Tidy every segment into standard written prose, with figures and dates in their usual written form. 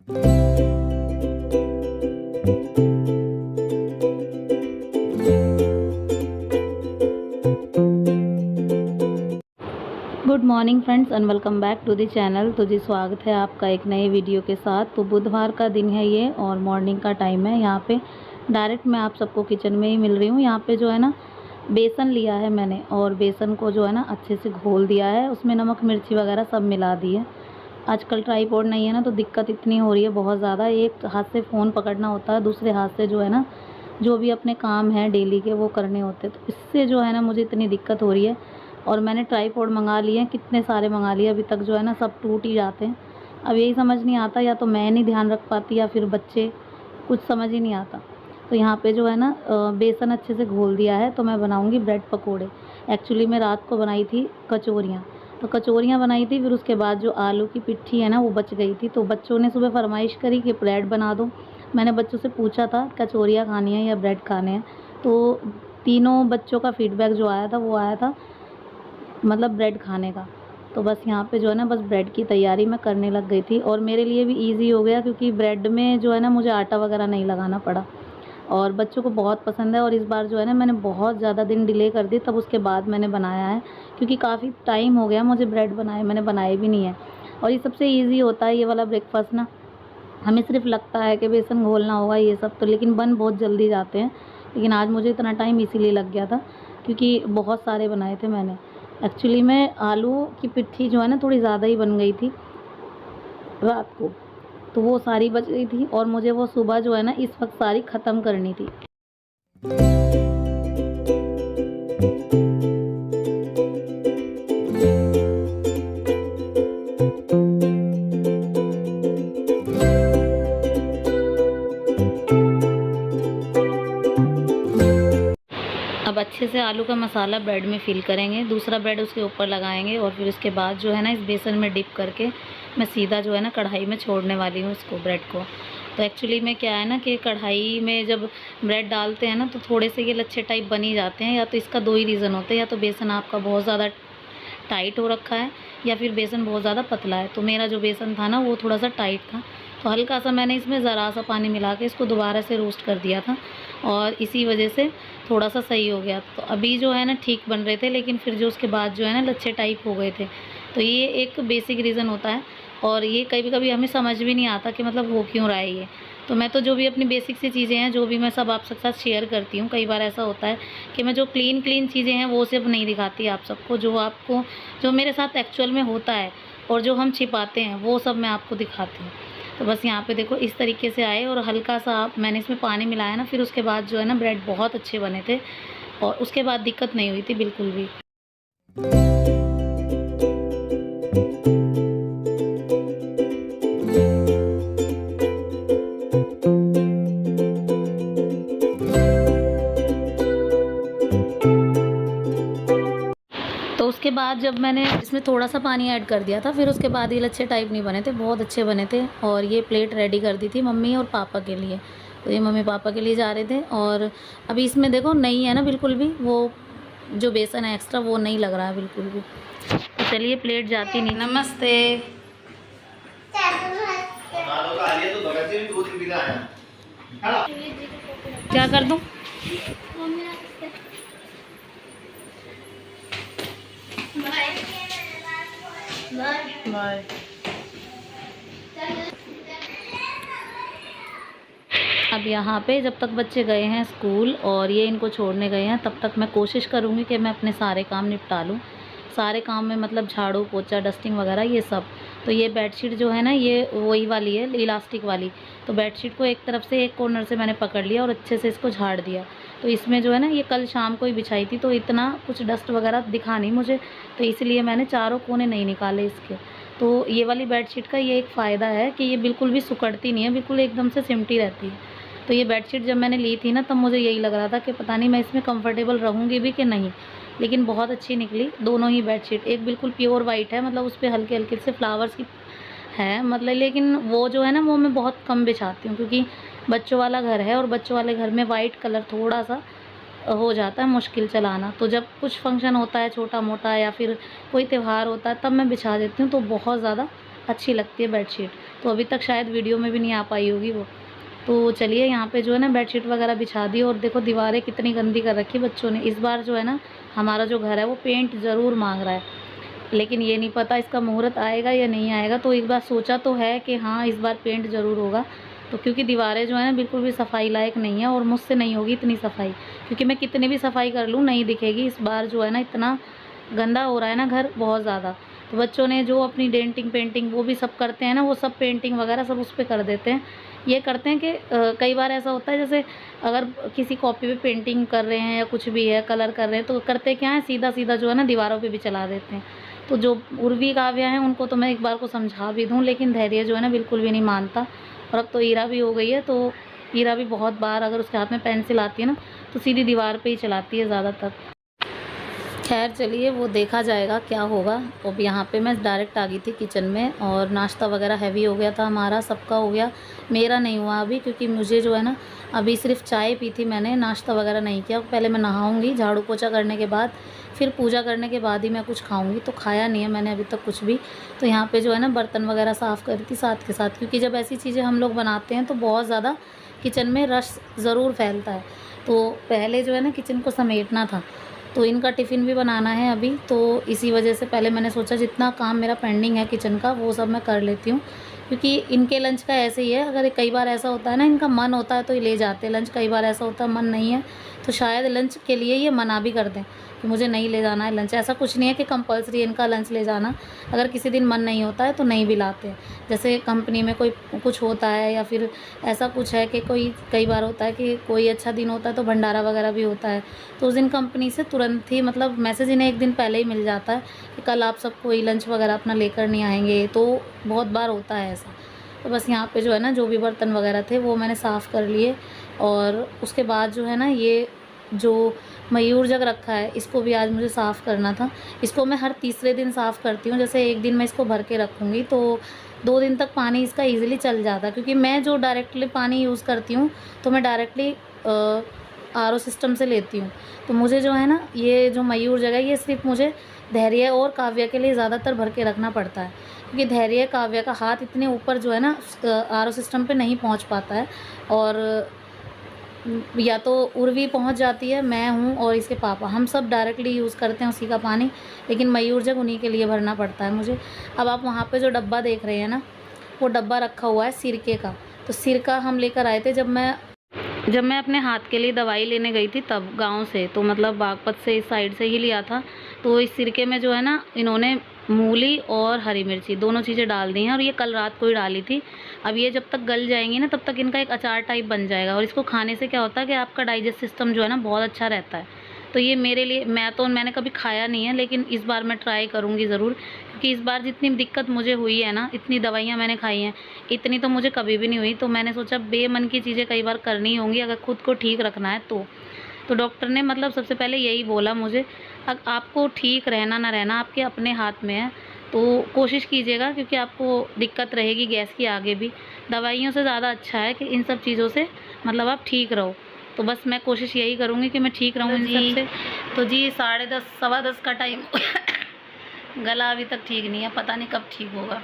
Good morning friends and welcome back to the channel. तो जी स्वागत है आपका एक नए वीडियो के साथ। तो बुधवार का दिन है ये और मॉर्निंग का टाइम है। यहाँ पे डायरेक्ट मैं आप सबको किचन में ही मिल रही हूँ। यहाँ पे जो है ना बेसन लिया है मैंने और बेसन को जो है ना अच्छे से घोल दिया है, उसमें नमक मिर्ची वगैरह सब मिला दी है। आजकल ट्राईपॉड नहीं है ना तो दिक्कत इतनी हो रही है बहुत ज़्यादा। एक हाथ से फ़ोन पकड़ना होता है, दूसरे हाथ से जो है ना जो भी अपने काम हैं डेली के वो करने होते हैं। तो इससे जो है ना मुझे इतनी दिक्कत हो रही है। और मैंने ट्राईपॉड मंगा लिए हैं, कितने सारे मंगा लिए, अभी तक जो है ना सब टूट ही जाते हैं। अब यही समझ नहीं आता, या तो मैं नहीं ध्यान रख पाती या फिर बच्चे, कुछ समझ ही नहीं आता। तो यहाँ पे जो है ना बेसन अच्छे से घोल दिया है। तो मैं बनाऊँगी ब्रेड पकोड़े। एक्चुअली मैं रात को बनाई थी कचौरियाँ, तो कचौरियाँ बनाई थी। फिर उसके बाद जो आलू की पिट्ठी है ना वो बच गई थी, तो बच्चों ने सुबह फरमाइश करी कि ब्रेड बना दो। मैंने बच्चों से पूछा था कचौरियाँ खानी है या ब्रेड खाने हैं, तो तीनों बच्चों का फीडबैक जो आया था वो आया था मतलब ब्रेड खाने का। तो बस यहाँ पे जो है ना बस ब्रेड की तैयारी मैं करने लग गई थी। और मेरे लिए भी ईज़ी हो गया क्योंकि ब्रेड में जो है ना मुझे आटा वगैरह नहीं लगाना पड़ा। और बच्चों को बहुत पसंद है। और इस बार जो है ना मैंने बहुत ज़्यादा दिन डिले कर दी, तब उसके बाद मैंने बनाया है, क्योंकि काफ़ी टाइम हो गया मुझे ब्रेड बनाए, मैंने बनाए भी नहीं है। और ये सबसे ईज़ी होता है ये वाला ब्रेकफास्ट ना। हमें सिर्फ लगता है कि बेसन घोलना होगा ये सब, तो लेकिन बन बहुत जल्दी जाते हैं। लेकिन आज मुझे इतना टाइम इसीलिए लग गया था क्योंकि बहुत सारे बनाए थे मैंने। एक्चुअली में आलू की पिट्ठी जो है ना थोड़ी ज़्यादा ही बन गई थी रात को, तो वो सारी बच गई थी और मुझे वो सुबह जो है ना इस वक्त सारी ख़त्म करनी थी। अब अच्छे से आलू का मसाला ब्रेड में फ़िल करेंगे, दूसरा ब्रेड उसके ऊपर लगाएंगे और फिर उसके बाद जो है ना इस बेसन में डिप करके मैं सीधा जो है ना कढ़ाई में छोड़ने वाली हूँ इसको, ब्रेड को। तो एक्चुअली में क्या है ना कि कढ़ाई में जब ब्रेड डालते हैं ना तो थोड़े से ये लच्छे टाइप बन ही जाते हैं। या तो इसका दो ही रीज़न होते हैं, या तो बेसन आपका बहुत ज़्यादा टाइट हो रखा है या फिर बेसन बहुत ज़्यादा पतला है। तो मेरा जो बेसन था ना वो थोड़ा सा टाइट था, तो हल्का सा मैंने इसमें ज़रा सा पानी मिला के इसको दोबारा से रोस्ट कर दिया था और इसी वजह से थोड़ा सा सही हो गया। तो अभी जो है ना ठीक बन रहे थे, लेकिन फिर जो उसके बाद जो है ना लच्छे टाइप हो गए थे। तो ये एक बेसिक रीज़न होता है और ये कभी कभी हमें समझ भी नहीं आता कि मतलब हो क्यों रहा है ये। तो मैं तो जो भी अपनी बेसिक सी चीज़ें हैं जो भी मैं सब आप सबके साथ शेयर करती हूँ। कई बार ऐसा होता है कि मैं जो क्लीन चीज़ें हैं वो सिर्फ नहीं दिखाती आप सबको, जो मेरे साथ एक्चुअल में होता है और जो हम छिपाते हैं वो सब मैं आपको दिखाती हूँ। तो बस यहाँ पे देखो इस तरीके से आए और हल्का सा मैंने इसमें पानी मिलाया ना, फिर उसके बाद जो है ना ब्रेड बहुत अच्छे बने थे और उसके बाद दिक्कत नहीं हुई थी बिल्कुल भी। तो उसके बाद जब मैंने इसमें थोड़ा सा पानी ऐड कर दिया था, फिर उसके बाद ये लच्छे टाइप नहीं बने थे, बहुत अच्छे बने थे। और ये प्लेट रेडी कर दी थी मम्मी और पापा के लिए। तो ये मम्मी पापा के लिए जा रहे थे और अभी इसमें देखो नहीं है ना बिल्कुल भी, वो जो बेसन है एक्स्ट्रा वो नहीं लग रहा है बिल्कुल भी। तो चलिए प्लेट जाती नहीं। नमस्ते। क्या कर दूँ? बाय। अब यहाँ पे जब तक बच्चे गए हैं स्कूल और ये इनको छोड़ने गए हैं, तब तक मैं कोशिश करूँगी कि मैं अपने सारे काम निपटा लूँ। सारे काम में मतलब झाड़ू पोछा डस्टिंग वगैरह ये सब। तो ये बेडशीट जो है ना ये वही वाली है, इलास्टिक वाली। तो बेडशीट को एक तरफ से एक कॉर्नर से मैंने पकड़ लिया और अच्छे से इसको झाड़ दिया। तो इसमें जो है ना ये कल शाम को ही बिछाई थी, तो इतना कुछ डस्ट वगैरह दिखा नहीं मुझे, तो इसलिए मैंने चारों कोने नहीं निकाले इसके। तो ये वाली बेडशीट का ये एक फ़ायदा है कि ये बिल्कुल भी सिकुड़ती नहीं है, बिल्कुल एकदम से सिमटी रहती है। तो ये बेडशीट जब मैंने ली थी ना तब मुझे यही लग रहा था कि पता नहीं मैं इसमें कंफर्टेबल रहूँगी भी कि नहीं, लेकिन बहुत अच्छी निकली दोनों ही बेडशीट। एक बिल्कुल प्योर वाइट है, मतलब उस पर हल्के हल्के से फ्लावर्स की है मतलब, लेकिन वो जो है ना वो मैं बहुत कम बिछाती हूँ क्योंकि बच्चों वाला घर है और बच्चों वाले घर में वाइट कलर थोड़ा सा हो जाता है मुश्किल चलाना। तो जब कुछ फंक्शन होता है छोटा मोटा या फिर कोई त्यौहार होता है तब मैं बिछा देती हूँ, तो बहुत ज़्यादा अच्छी लगती है बेडशीट। तो अभी तक शायद वीडियो में भी नहीं आ पाई होगी वो। तो चलिए यहाँ पे जो है ना बेडशीट वगैरह बिछा दी और देखो दीवारें कितनी गंदी कर रखी है बच्चों ने। इस बार जो है ना हमारा जो घर है वो पेंट ज़रूर मांग रहा है, लेकिन ये नहीं पता इसका मुहूर्त आएगा या नहीं आएगा। तो एक बार सोचा तो है कि हाँ इस बार पेंट ज़रूर होगा। तो क्योंकि दीवारें जो है ना बिल्कुल भी सफाई लायक नहीं है और मुझसे नहीं होगी इतनी सफाई, क्योंकि मैं कितनी भी सफाई कर लूँ नहीं दिखेगी। इस बार जो है ना इतना गंदा हो रहा है ना घर, बहुत ज़्यादा। तो बच्चों ने जो अपनी डेंटिंग पेंटिंग वो भी सब करते हैं ना, वो सब पेंटिंग वगैरह सब उस पे कर देते हैं। ये करते हैं कि कई बार ऐसा होता है जैसे अगर किसी कॉपी पे पेंटिंग कर रहे हैं या कुछ भी है कलर कर रहे हैं, तो करते क्या है सीधा सीधा जो है ना दीवारों पे भी चला देते हैं। तो जो उर्वी काव्या हैं उनको तो मैं एक बार को समझा भी दूँ, लेकिन धैर्य जो है ना बिल्कुल भी नहीं मानता। और अब तो ईरा भी हो गई है, तो ईरा भी बहुत बार अगर उसके हाथ में पेंसिल आती है ना तो सीधी दीवार पे ही चलाती है ज़्यादातर। खैर चलिए वो देखा जाएगा क्या होगा। अब यहाँ पे मैं डायरेक्ट आ गई थी किचन में और नाश्ता वगैरह हैवी हो गया था, हमारा सबका हो गया। मेरा नहीं हुआ अभी, क्योंकि मुझे जो है ना अभी सिर्फ चाय पी थी मैंने, नाश्ता वगैरह नहीं किया। पहले मैं नहाऊंगी झाड़ू पोछा करने के बाद, फिर पूजा करने के बाद ही मैं कुछ खाऊंगी। तो खाया नहीं है मैंने अभी तक कुछ भी। तो यहाँ पर जो है ना बर्तन वगैरह साफ़ करी थी साथ के साथ, क्योंकि जब ऐसी चीज़ें हम लोग बनाते हैं तो बहुत ज़्यादा किचन में रश ज़रूर फैलता है। तो पहले जो है ना किचन को समेटना था, तो इनका टिफ़िन भी बनाना है अभी। तो इसी वजह से पहले मैंने सोचा जितना काम मेरा पेंडिंग है किचन का वो सब मैं कर लेती हूँ, क्योंकि इनके लंच का ऐसे ही है। अगर कई बार ऐसा होता है ना इनका मन होता है तो ये ले जाते हैं लंच, कई बार ऐसा होता है मन नहीं है तो शायद लंच के लिए ये मना भी कर दें कि मुझे नहीं ले जाना है लंच। ऐसा कुछ नहीं है कि कंपलसरी इनका लंच ले जाना, अगर किसी दिन मन नहीं होता है तो नहीं भी लाते हैं। जैसे कंपनी में कोई कुछ होता है या फिर ऐसा कुछ है कि कोई कई बार होता है कि कोई अच्छा दिन होता है तो भंडारा वगैरह भी होता है, तो उस दिन कंपनी से तुरंत ही मतलब मैसेज इन्हें एक दिन पहले ही मिल जाता है कि कल आप सब कोई लंच वगैरह अपना लेकर नहीं आएंगे। तो बहुत बार होता है ऐसा। तो बस यहाँ पे जो है ना जो भी बर्तन वगैरह थे वो मैंने साफ़ कर लिए। और उसके बाद जो है ना ये जो मयूर जग रखा है इसको भी आज मुझे साफ़ करना था। इसको मैं हर तीसरे दिन साफ़ करती हूँ। जैसे एक दिन मैं इसको भर के रखूँगी तो 2 दिन तक पानी इसका ईज़िली चल जाता है, क्योंकि मैं जो डायरेक्टली पानी यूज़ करती हूँ तो मैं डायरेक्टली आरओ सिस्टम से लेती हूँ। तो मुझे जो है ना ये जो मयूर जगह ये सिर्फ मुझे धैर्य और काव्या के लिए ज़्यादातर भर के रखना पड़ता है, क्योंकि धैर्य काव्या का हाथ इतने ऊपर जो है ना आरओ सिस्टम पे नहीं पहुँच पाता है। और या तो उर्वी पहुंच जाती है, मैं हूं और इसके पापा, हम सब डायरेक्टली यूज़ करते हैं उसी का पानी, लेकिन मयूर जग उन्हीं के लिए भरना पड़ता है मुझे। अब आप वहाँ पे जो डब्बा देख रहे हैं ना वो डब्बा रखा हुआ है सिरके का। तो सिरका हम लेकर आए थे जब मैं अपने हाथ के लिए दवाई लेने गई थी तब गांव से, तो मतलब बागपत से इस साइड से ही लिया था। तो इस सिरके में जो है ना इन्होंने मूली और हरी मिर्ची दोनों चीज़ें डाल दी हैं, और ये कल रात को ही डाली थी। अब ये जब तक गल जाएंगी ना तब तक इनका एक अचार टाइप बन जाएगा, और इसको खाने से क्या होता है कि आपका डाइजेस्ट सिस्टम जो है ना बहुत अच्छा रहता है। तो ये मेरे लिए मैंने कभी खाया नहीं है, लेकिन इस बार मैं ट्राई करूँगी ज़रूर, क्योंकि इस बार जितनी दिक्कत मुझे हुई है ना, इतनी दवाइयाँ मैंने खाई हैं, इतनी तो मुझे कभी भी नहीं हुई। तो मैंने सोचा बेमन की चीज़ें कई बार करनी होंगी अगर खुद को ठीक रखना है तो डॉक्टर ने मतलब सबसे पहले यही बोला मुझे, आपको ठीक रहना ना रहना आपके अपने हाथ में है। तो कोशिश कीजिएगा, क्योंकि आपको दिक्कत रहेगी गैस की आगे भी, दवाइयों से ज़्यादा अच्छा है कि इन सब चीज़ों से मतलब आप ठीक रहो। तो बस मैं कोशिश यही करूँगी कि मैं ठीक रहूँ इन सब से। तो जी 10:30 10:15 का टाइम गला अभी तक ठीक नहीं है, पता नहीं कब ठीक होगा।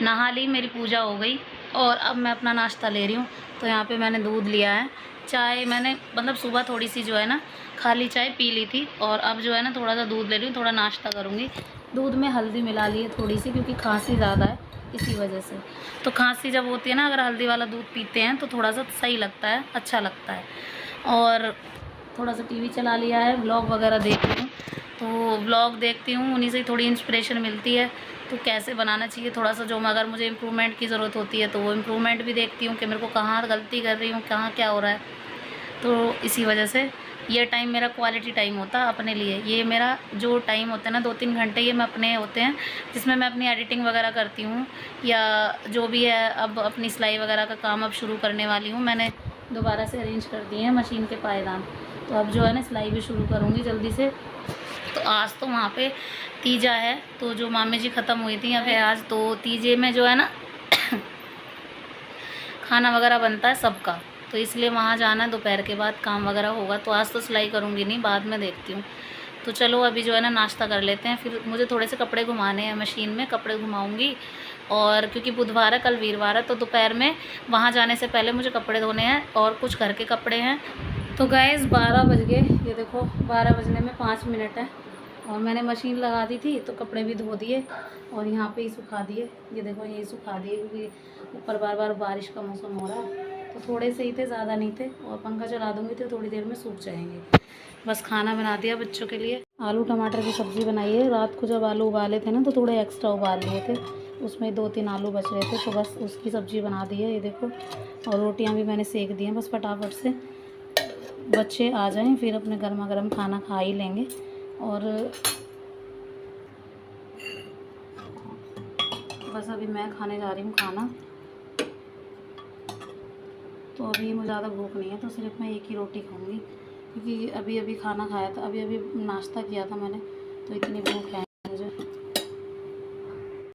नहा ली, मेरी पूजा हो गई और अब मैं अपना नाश्ता ले रही हूँ। तो यहाँ पे मैंने दूध लिया है, चाय मैंने मतलब सुबह थोड़ी सी जो है ना खाली चाय पी ली थी, और अब जो है ना थोड़ा सा दूध ले रही हूँ, थोड़ा नाश्ता करूँगी। दूध में हल्दी मिला ली है थोड़ी सी, क्योंकि खांसी ज़्यादा है इसी वजह से। तो खांसी जब होती है ना अगर हल्दी वाला दूध पीते हैं तो थोड़ा सा सही लगता है, अच्छा लगता है। और थोड़ा सा टीवी चला लिया है, व्लॉग वगैरह देख रही हूँ। तो व्लॉग देखती हूँ, उन्हीं से थोड़ी इंस्पिरेशन मिलती है तो कैसे बनाना चाहिए थोड़ा सा, जो अगर मुझे इम्प्रूवमेंट की ज़रूरत होती है तो वो इम्प्रूवमेंट भी देखती हूँ कि मेरे को कहाँ गलती कर रही हूँ, कहाँ क्या हो रहा है। तो इसी वजह से ये टाइम मेरा क्वालिटी टाइम होता है अपने लिए। ये मेरा जो टाइम होता है ना 2-3 घंटे ये मैं अपने होते हैं, जिसमें मैं अपनी एडिटिंग वगैरह करती हूँ या जो भी है। अब अपनी सिलाई वगैरह का काम अब शुरू करने वाली हूँ, मैंने दोबारा से अरेंज कर दिए हैं मशीन के पायदान। तो अब जो है ना सिलाई भी शुरू करूँगी जल्दी से। तो आज तो वहाँ पे तीजा है, तो जो मामी जी ख़त्म हुई थी यहाँ पे आज, तो तीजे में जो है ना खाना वगैरह बनता है सबका, तो इसलिए वहाँ जाना है। दोपहर के बाद काम वगैरह होगा, तो आज तो सिलाई करूँगी नहीं, बाद में देखती हूँ। तो चलो अभी जो है ना नाश्ता कर लेते हैं, फिर मुझे थोड़े से कपड़े घुमाने हैं मशीन में, कपड़े घुमाऊँगी। और क्योंकि बुधवार है, कल वीरवार है, तो दोपहर में वहाँ जाने से पहले मुझे कपड़े धोने हैं और कुछ घर के कपड़े हैं। तो गाइस 12 बज गए, ये देखो 12 बजने में 5 मिनट है और मैंने मशीन लगा दी थी तो कपड़े भी धो दिए और यहाँ पे ही सुखा दिए। ये देखो यही सुखा दिए क्योंकि ऊपर बार बार बारिश का मौसम हो रहा है, तो थोड़े से ही थे, ज़्यादा नहीं थे। और पंखा चला दूँगी तो थोड़ी देर में सूख जाएंगे। बस खाना बना दिया बच्चों के लिए, आलू टमाटर की सब्ज़ी बनाई है। रात को जब आलू उबाले थे ना तो थोड़े एक्स्ट्रा उबाल लिए थे, उसमें 2-3 आलू बच रहे थे, तो बस उसकी सब्ज़ी बना दी है, ये देखो। और रोटियां भी मैंने सेक दी हैं, बस फटाफट से बच्चे आ जाएं फिर अपने गर्मा गर्म खाना खा ही लेंगे। और बस अभी मैं खाने जा रही हूँ खाना, तो अभी मुझे ज़्यादा भूख नहीं है, तो सिर्फ मैं एक ही रोटी खाऊंगी क्योंकि अभी अभी खाना खाया था, अभी अभी नाश्ता किया था मैंने, तो इतनी भूख है